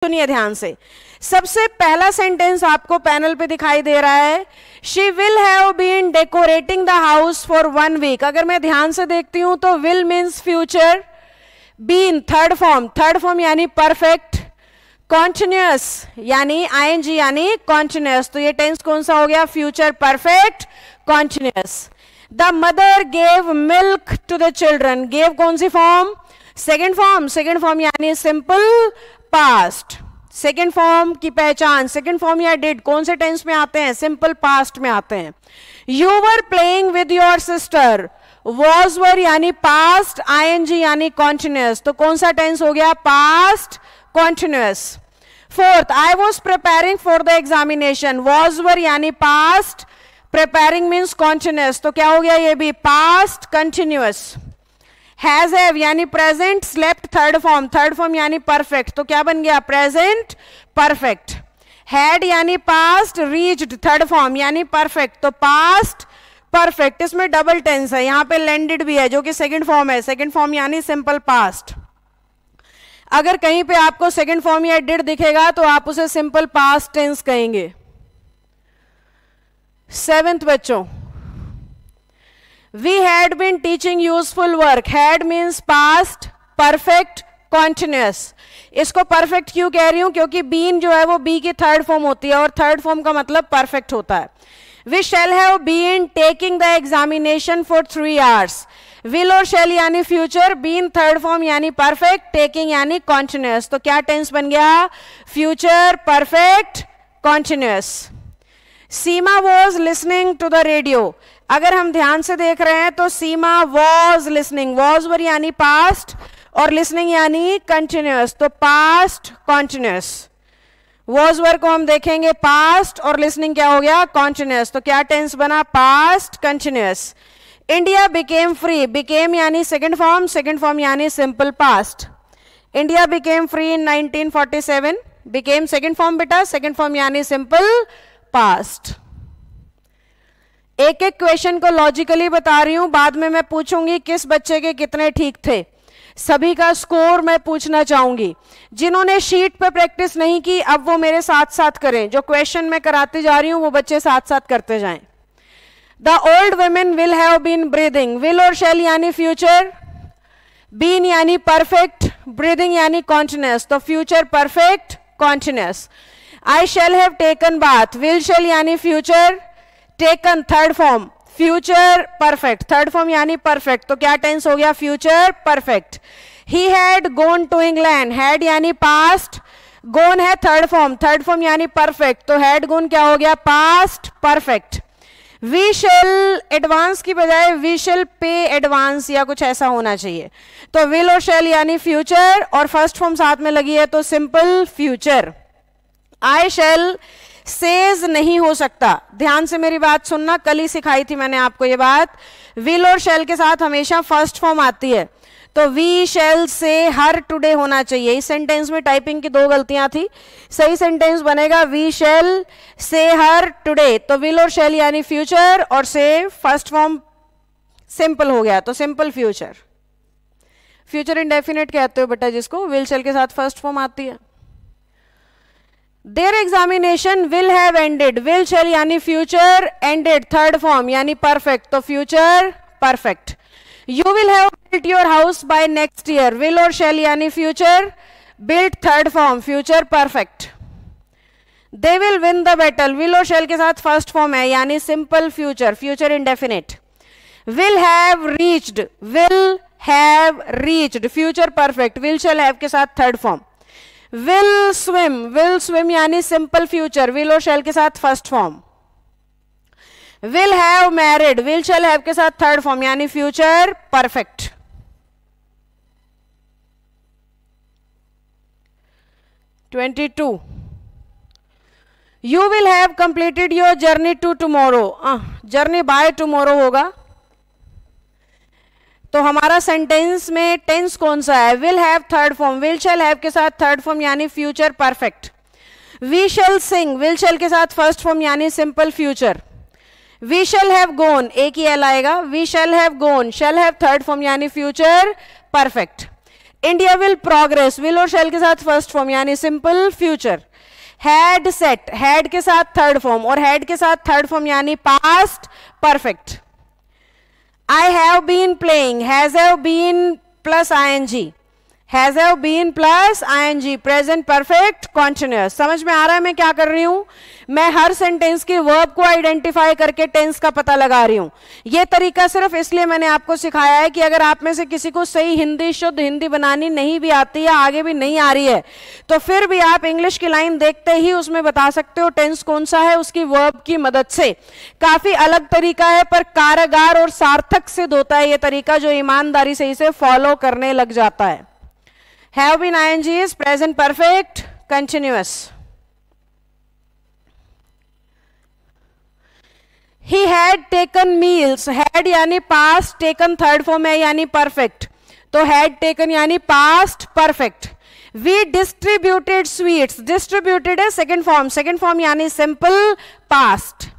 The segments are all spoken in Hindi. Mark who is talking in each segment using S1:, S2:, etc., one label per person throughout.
S1: सुनिए ध्यान से। सबसे पहला सेंटेंस आपको पैनल पे दिखाई दे रहा है, she will have been decorating the house for 1 week. अगर मैं ध्यान से देखती हूं तो will means future, been third form यानी परफेक्ट, कॉन्टिन्यूअस यानी आईएनजी यानी कॉन्टिन्यूअस। तो ये टेंस कौन सा हो गया? Future perfect continuous. The mother gave milk to the children, gave कौन सी फॉर्म? सेकेंड फॉर्म यानी सिंपल पास्ट। सेकेंड फॉर्म की पहचान सेकेंड फॉर्म या डिड कौन से टेंस में आते हैं? सिंपल पास्ट में आते हैं। You were playing with your sister, was were यानी पास्ट, आईएनजी यानी कॉन्टिन्यूअस। तो कौन सा टेंस हो गया? Past continuous. Fourth, I was preparing for the examination, was were यानी पास्ट, प्रिपेयरिंग मीन्स कॉन्टिन्यूअस। तो क्या हो गया? ये भी पास्ट कंटिन्यूअस। हैज हैव यानी प्रेजेंट, स्लेप्ट थर्ड फॉर्म यानी परफेक्ट। तो क्या बन गया? Present perfect. हैड यानी पास्ट, रीच्ड थर्ड फॉर्म यानी परफेक्ट। तो पास्ट परफेक्ट, इसमें डबल टेंस है, यहां पे लैंडेड भी है जो कि सेकंड फॉर्म है। सेकंड फॉर्म यानी सिंपल पास्ट। अगर कहीं पे आपको सेकंड फॉर्म या डिड दिखेगा तो आप उसे सिंपल पास्ट टेंस कहेंगे। सेवेंथ बच्चों, we had been teaching useful work, had means past perfect continuous। इसको परफेक्ट क्यों कह रही हूं? क्योंकि बीन जो है वो बी की थर्ड फॉर्म होती है और थर्ड फॉर्म का मतलब परफेक्ट होता है। we shall have been taking the examination for 3 hours, will और shall यानी फ्यूचर, बीन थर्ड फॉर्म यानी परफेक्ट, टेकिंग यानी कॉन्टिन्यूअस। तो क्या टेंस बन गया? Future perfect continuous. Seema was listening to the radio, अगर हम ध्यान से देख रहे हैं तो Seema was listening, was were यानी पास्ट और लिसनिंग यानी कंटिन्यूअस। तो पास्ट कॉन्टिन्यूअस। वॉज वर को हम देखेंगे पास्ट और लिसनिंग क्या हो गया? कॉन्टिन्यूअस। तो क्या टेंस बना? Past continuous. India became free, became यानी सेकेंड फॉर्म यानी simple past. India became free in 1947, became second form बेटा, सेकेंड फॉर्म यानी सिंपल पास्ट। एक एक क्वेश्चन को लॉजिकली बता रही हूं, बाद में मैं पूछूंगी किस बच्चे के कितने ठीक थे। सभी का स्कोर मैं पूछना चाहूंगी। जिन्होंने शीट पे प्रैक्टिस नहीं की अब वो मेरे साथ साथ करें, जो क्वेश्चन मैं कराती जा रही हूं वो बच्चे साथ साथ करते जाएं। The old women will have been breathing, will और शैल यानी फ्यूचर, बीन यानी परफेक्ट, ब्रीदिंग यानी कॉन्टिन्यूअस। तो future perfect continuous. I shall have taken bath, will shall यानी future, taken third form, future perfect, third form यानी परफेक्ट। तो क्या टेंस हो गया? Future perfect. He had gone to England, had यानी पास्ट, गोन है थर्ड फॉर्म यानी परफेक्ट। तो हैड गोन क्या हो गया? Past perfect. We shall advance की बजाय वी शेल पे एडवांस या कुछ ऐसा होना चाहिए। तो विल और शेल यानी फ्यूचर और फर्स्ट फॉर्म साथ में लगी है तो simple future. I shall says नहीं हो सकता, ध्यान से मेरी बात सुनना, कल ही सिखाई थी मैंने आपको ये बात। विल और शेल के साथ हमेशा फर्स्ट फॉर्म आती है, तो वी शेल से हर टुडे होना चाहिए। इस सेंटेंस में टाइपिंग की 2 गलतियां थी। सही सेंटेंस बनेगा वी शेल से हर टुडे। तो विल और शेल यानी फ्यूचर और से फर्स्ट फॉर्म सिंपल हो गया, तो सिंपल फ्यूचर। फ्यूचर इंडेफिनिट कहते हो बेटा जिसको विल शेल के साथ फर्स्ट फॉर्म आती है। Their examination will have ended, will shall यानी फ्यूचर, ended थर्ड फॉर्म यानी परफेक्ट, तो future perfect. You will have built your house by next year, will और shall यानी future, built third form, future perfect. They will win the battle, will और shall के साथ फर्स्ट फॉर्म है यानी simple future, future indefinite. Will have reached future perfect, will shall have के साथ थर्ड फॉर्म। will swim यानी सिंपल फ्यूचर, will और shall के साथ first form. will have married, will shall have के साथ थर्ड फॉर्म यानी future perfect. (22) you will have completed your journey to tomorrow, journey by tomorrow होगा। तो हमारा सेंटेंस में टेंस कौन सा है? Will have third form, will shall have के साथ थर्ड फॉर्म यानी future perfect. We shall sing, will shall के साथ फर्स्ट फॉर्म यानी simple future. We shall have gone, एक ही एल आएगा, we shall have gone, shall have third form यानी future perfect. India will progress, will और शैल के साथ फर्स्ट फॉर्म यानी simple future. Had set, had के साथ थर्ड फॉर्म और हैड के साथ थर्ड फॉर्म यानी past perfect. I have been playing, has have been plus ING, has have been plus ING, present perfect continuous. समझ में आ रहा है मैं क्या कर रही हूं? मैं हर सेंटेंस की वर्ब को आइडेंटिफाई करके टेंस का पता लगा रही हूं। यह तरीका सिर्फ इसलिए मैंने आपको सिखाया है कि अगर आप में से किसी को सही हिंदी, शुद्ध हिंदी बनानी नहीं भी आती या आगे भी नहीं आ रही है, तो फिर भी आप इंग्लिश की लाइन देखते ही उसमें बता सकते हो टेंस कौन सा है उसकी वर्ब की मदद से। काफी अलग तरीका है पर कारगर और सार्थक सिद्ध होता है यह तरीका, जो ईमानदारी से इसे फॉलो करने लग जाता है। Have been ing is present perfect continuous. He had taken meals, had यानी past, taken third form है यानी perfect, तो had taken यानी past perfect. We distributed sweets, distributed है second form यानी simple past.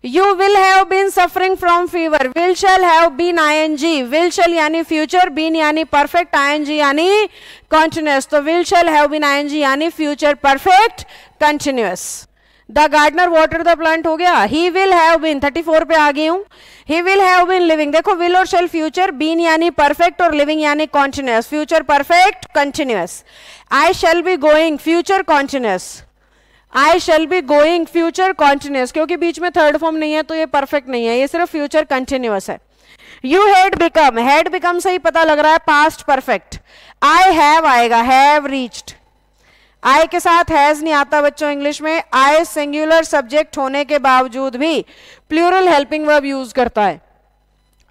S1: You will have been suffering from fever, will shall have been ing, will shall यानी future, been यानी perfect, ing यानी continuous, तो will shall have been ing यानी future perfect continuous. The gardener watered the plant हो गया। He will have been 34 पे आ गई हूं। He will have been living, देखो will और shall future, been यानी perfect और living यानी continuous, future perfect continuous। I shall be going, future continuous, I shall be going future continuous, क्योंकि बीच में थर्ड फॉर्म नहीं है तो ये परफेक्ट नहीं है, ये सिर्फ फ्यूचर कंटिन्यूअस है। यू हैड बिकम से ही पता लग रहा है पास्ट परफेक्ट। आई हैव आएगा, हैव रीच्ड, आई के साथ हैज नहीं आता बच्चों इंग्लिश में। आई सिंगुलर सब्जेक्ट होने के बावजूद भी प्लूरल हेल्पिंग वर्ब यूज करता है।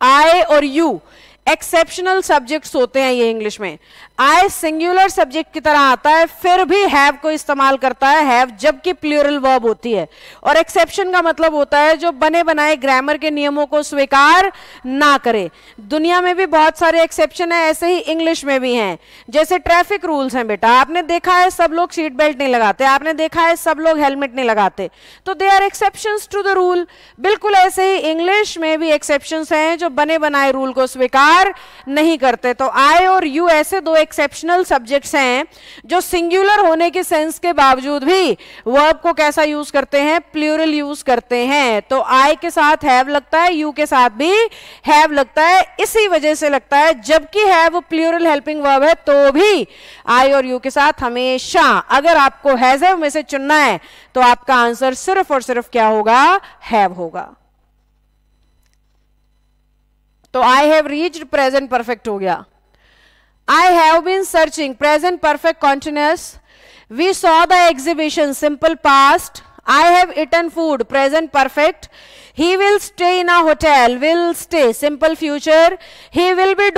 S1: आई और यू एक्सेप्शनल सब्जेक्ट्स होते हैं ये इंग्लिश में। आई सिंगुलर सब्जेक्ट की तरह आता है फिर भी हैव को इस्तेमाल करता है, हैव जबकि प्लूरल वर्ब होती है। और एक्सेप्शन का मतलब होता है जो बने बनाए ग्रामर के नियमों को स्वीकार ना करे। दुनिया में भी बहुत सारे एक्सेप्शन है, ऐसे ही इंग्लिश में भी हैं। जैसे ट्रैफिक रूल्स हैं बेटा, आपने देखा है सब लोग सीट बेल्ट नहीं लगाते, आपने देखा है सब लोग हेलमेट नहीं लगाते, तो they are exceptions to the rule. बिल्कुल ऐसे ही इंग्लिश में भी एक्सेप्शंस हैं जो बने बनाए रूल को स्वीकार नहीं करते। तो आई और यू ऐसे दो एक्सेप्शनल सब्जेक्ट्स हैं जो सिंगुलर होने के सेंस के बावजूद भी वर्ब को कैसा यूज करते हैं, प्लूरल यूज करते हैं। तो आई के साथ हैव लगता है, यू के साथ भी हैव लगता है, इसी वजह से लगता है जबकि हैव प्लूरल हेल्पिंग वर्ब है तो भी आई और यू के साथ हमेशा अगर आपको हैज हैव में से चुनना है तो आपका आंसर सिर्फ और सिर्फ क्या होगा, हैव होगा। तो I have reached present perfect हो गया। I have been searching present perfect continuous. We saw the exhibition simple past. I have eaten food present perfect. He will stay in a hotel, will stay simple future. He will be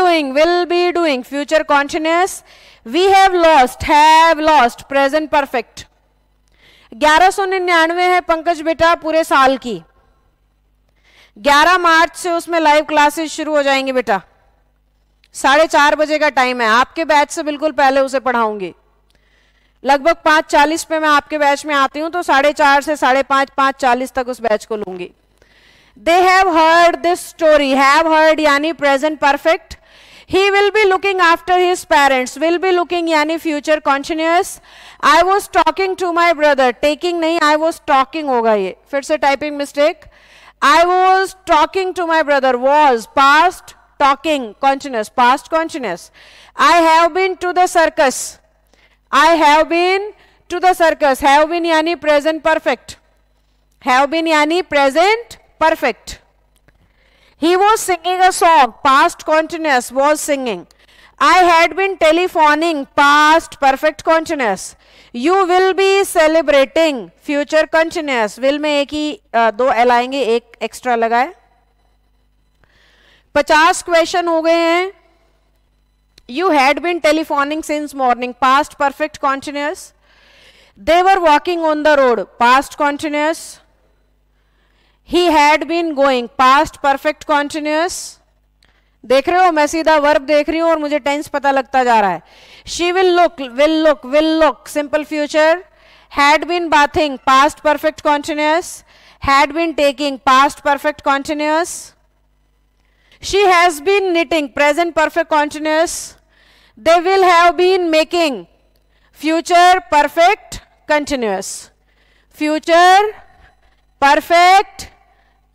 S1: doing future continuous. We have lost present perfect. 1199 है पंकज बेटा पूरे साल की। 11 मार्च से उसमें लाइव क्लासेस शुरू हो जाएंगे बेटा। 4:30 बजे का टाइम है, आपके बैच से बिल्कुल पहले उसे पढ़ाऊंगी। लगभग 5:40 पे मैं आपके बैच में आती हूं, तो 4:30 से 5:30 5:40 तक उस बैच को लूंगी। They have heard this story, have heard यानी present perfect. He will be looking after his parents, will be looking यानी future continuous। I was talking to my brother, taking नहीं I was talking होगा, ये फिर से typing mistake। I was talking to my brother, was past, talking continuous, past continuous। I have been to the circus, I have been to the circus, have been यानी present perfect, have been यानी present perfect। He was singing a song, past continuous, was singing। I had been telephoning, past perfect continuous। You will be celebrating, future continuous। will में एक ही 2 एल आएंगे, एक एक्स्ट्रा लगाए। 50 क्वेश्चन हो गए हैं। You had been telephoning since morning, past perfect continuous। They were walking on the road, past continuous। He had been going, past perfect continuous। देख रहे हो, मैं सीधा वर्ब देख रही हूं और मुझे टेंस पता लगता जा रहा है। She will look, simple future। Had been bathing, past perfect continuous। Had been taking, past perfect continuous। She has been knitting, present perfect continuous। They will have been making. Future perfect continuous. Future perfect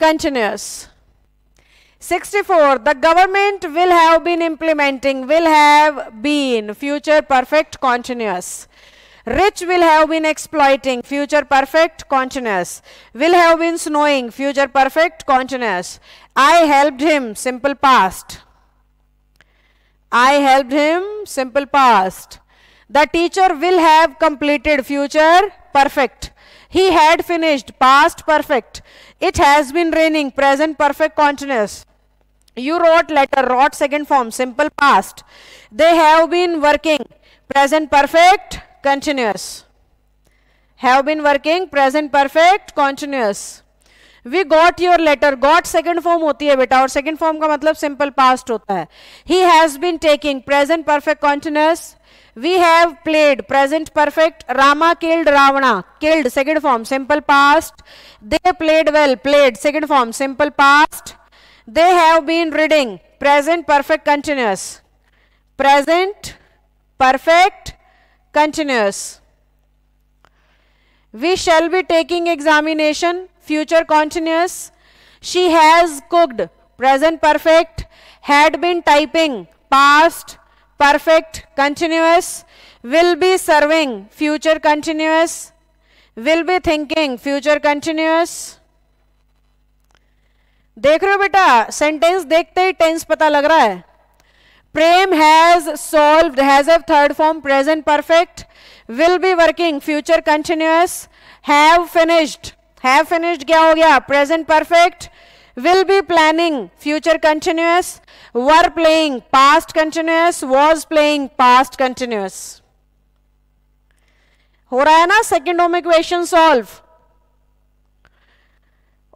S1: continuous. 64. The government will have been implementing. Will have been. Future perfect continuous. Rich will have been exploiting. Future perfect continuous. Will have been snowing. Future perfect continuous. I helped him. Simple past. I helped him. Simple past. The teacher will have completed. Future perfect. He had finished. Past perfect. It has been raining. Present perfect continuous. You wrote letter. Wrote second form. Simple past. They have been working. Present perfect continuous. Have been working. Present perfect continuous. We got your letter. Got second form होती है बेटा, और second form का मतलब simple past होता है. He has been taking. Present perfect continuous. We have played. Present perfect. Rama killed Ravana. Killed second form. Simple past. They played well. Played second form. Simple past. They have been reading. Present perfect continuous. Present perfect continuous. We shall be taking examination. Future continuous. She has cooked. Present perfect. Had been typing. Past perfect continuous. Will be serving. Future continuous. Will be thinking. Future continuous. देख रहे हो बेटा, सेंटेंस देखते ही टेंस पता लग रहा है. Prem has solved. Has have third form. Present perfect. Will be working. Future continuous. Have finished. Have finished क्या हो गया? Present perfect. Will be planning. Future continuous. Were playing. Past continuous. Was playing. Past continuous. हो रहा है ना second home equation solve.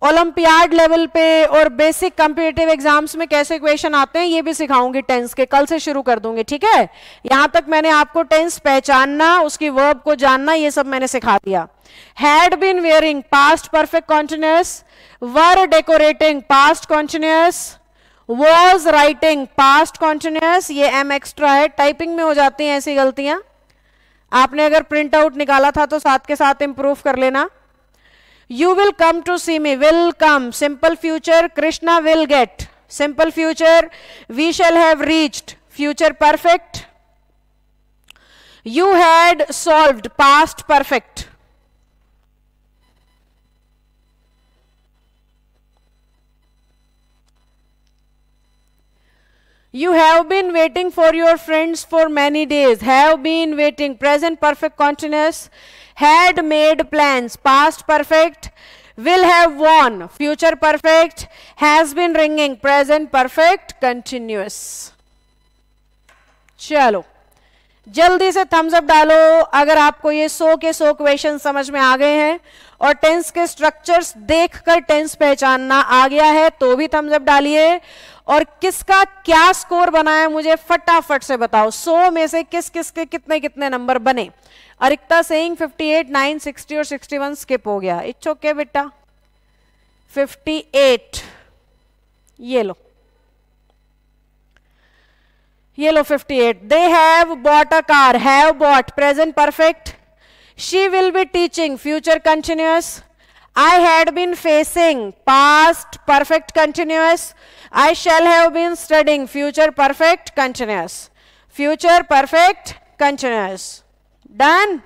S1: Olympiad level पे और बेसिक कंपीटिटिव एग्जाम्स में कैसे इक्वेशन आते हैं ये भी सिखाऊंगी टेंस के. कल से शुरू कर दूंगी. ठीक है, यहां तक मैंने आपको टेंस पहचानना, उसकी वर्ब को जानना, ये सब मैंने सिखा दिया. Had been wearing. Past perfect continuous. Were decorating. Past continuous. Was writing. Past continuous. ये एम एक्स्ट्रा है, टाइपिंग में हो जाती हैं ऐसी गलतियां. आपने अगर प्रिंट आउट निकाला था तो साथ के साथ इंप्रूव कर लेना. You will come to see me. Will come. Simple future. Krishna will get. Simple future. We shall have reached. Future perfect. You had solved. Past perfect. You have been waiting for your friends for many days. Have been waiting. Present perfect continuous. Had made plans. Past perfect. Will have won. Future perfect. Has been ringing. Present perfect continuous. चलो जल्दी से थम्स अप डालो अगर आपको ये 100 के 100 क्वेश्चन समझ में आ गए हैं और टेंस के स्ट्रक्चर्स देखकर टेंस पहचानना आ गया है तो भी थम्स अप डालिए. और किसका क्या स्कोर बना है मुझे फटाफट से बताओ. 100 में से किस किस के कितने कितने नंबर बने. अरिक्ता सेइंग 58, 9, 60 और 61 स्किप हो गया. इट्स ओके बेटा. 58 ये लो, ये लो 58. They have bought a car. Have bought. Present perfect. She will be teaching. Future continuous. I had been facing. Past perfect continuous. I shall have been studying. Future perfect continuous. Future perfect continuous. Done.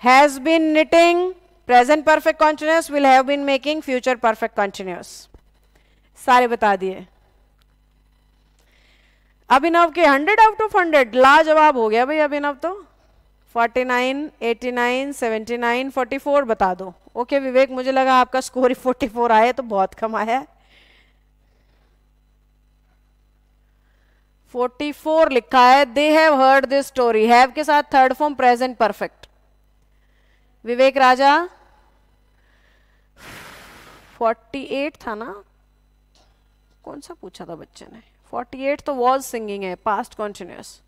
S1: Has been knitting. Present perfect continuous. Will have been making. Future perfect continuous. सारे बता दिए. अभिनव के 100 आउट ऑफ 100 लाजवाब हो गया भाई अभिनव. तो 49, 89, 79, 44 बता दो. ओके विवेक, मुझे लगा आपका स्कोर ही 44 आया तो बहुत कम आया है. 44 लिखा है. दे have heard this story. Have के साथ थर्ड फॉर्म प्रेजेंट परफेक्ट. विवेक राजा 48 था ना, कौन सा पूछा था बच्चे ने. 48 तो वॉज सिंगिंग है. Past continuous.